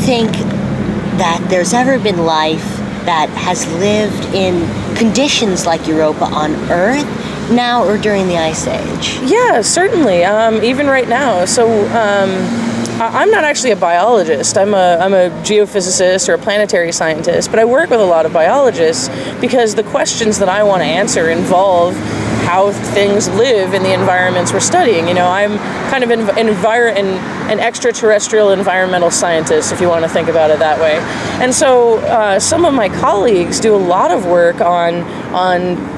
think that there's ever been life that has lived in conditions like Europa on Earth now or during the Ice Age? Yeah, certainly. Even right now. So I'm not actually a biologist. I'm a geophysicist or a planetary scientist, but I work with a lot of biologists because the questions that I want to answer involve how things live in the environments we're studying. You know, I'm kind of an extraterrestrial environmental scientist, if you want to think about it that way. And so some of my colleagues do a lot of work on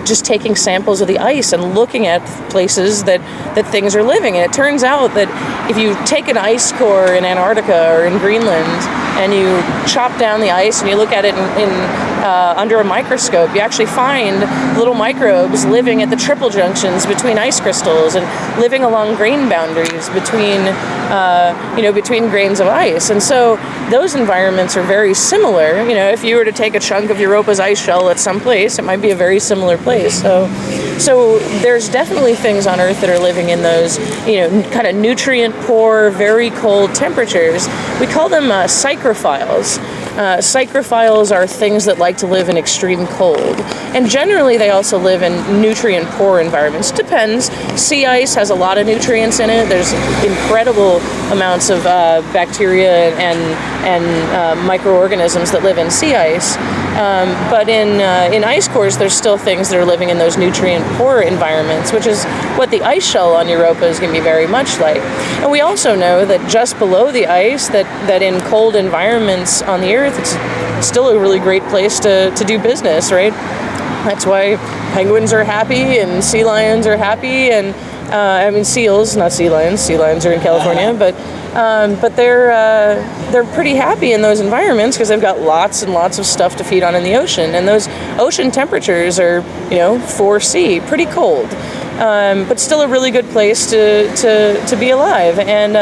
just taking samples of the ice and looking at places that things are living. And it turns out that if you take an ice core in Antarctica or in Greenland and you chop down the ice and you look at it under a microscope, you actually find little microbes living at the triple junctions between ice crystals and living along grain boundaries between grains of ice. And so those environments are very similar. You know, if you were to take a chunk of Europa's ice shell at some place, it might be a very similar place. So there's definitely things on Earth that are living in those, kind of nutrient-poor, very cold temperatures. We call them psychrophiles. Psychrophiles are things that like to live in extreme cold. And generally, they also live in nutrient-poor environments. Depends. Sea ice has a lot of nutrients in it. There's incredible amounts of bacteria and microorganisms that live in sea ice. But in ice cores, there's still things that are living in those nutrient-poor environments, which is what the ice shell on Europa is going to be very much like. And we also know that just below the ice, that in cold environments on the Earth, it's still a really great place to do business, right? That's why penguins are happy and sea lions are happy, and seals, not sea lions. Sea lions are in California, but they're pretty happy in those environments because they've got lots and lots of stuff to feed on in the ocean, and those ocean temperatures are 4°C, pretty cold, but still a really good place to be alive. And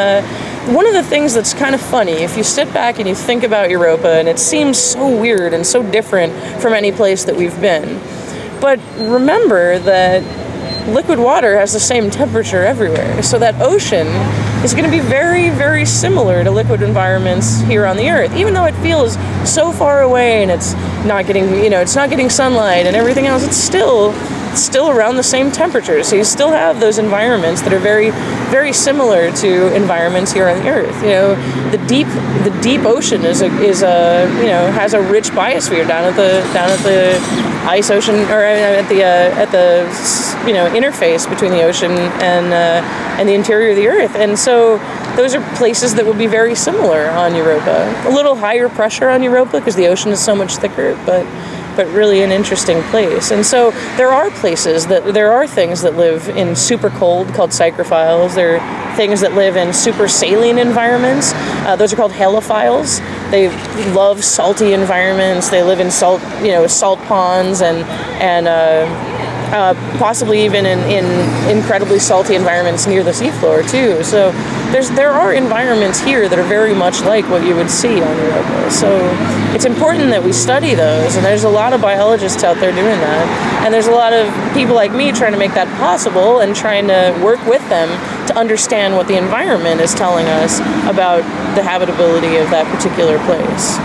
one of the things that's kind of funny, if you sit back and you think about Europa, and it seems so weird and so different from any place that we've been, but remember that liquid water has the same temperature everywhere. So that ocean is going to be very, very similar to liquid environments here on the Earth, even though it feels so far away and it's not getting sunlight and everything else. It's still around the same temperature. So you still have those environments that are very, very similar to environments here on the Earth. The deep ocean has a rich biosphere down at the ice ocean, or at the interface between the ocean and the interior of the Earth. And so those are places that would be very similar on Europa. A little higher pressure on Europa because the ocean is so much thicker, but really an interesting place. And so there are things that live in super cold called psychrophiles. There are things that live in super saline environments. Those are called halophiles. They love salty environments. They live in salt ponds and possibly even in incredibly salty environments near the seafloor too. So there are environments here that are very much like what you would see on Europa. So it's important that we study those, and there's a lot of biologists out there doing that. And there's a lot of people like me trying to make that possible and trying to work with them to understand what the environment is telling us about the habitability of that particular place.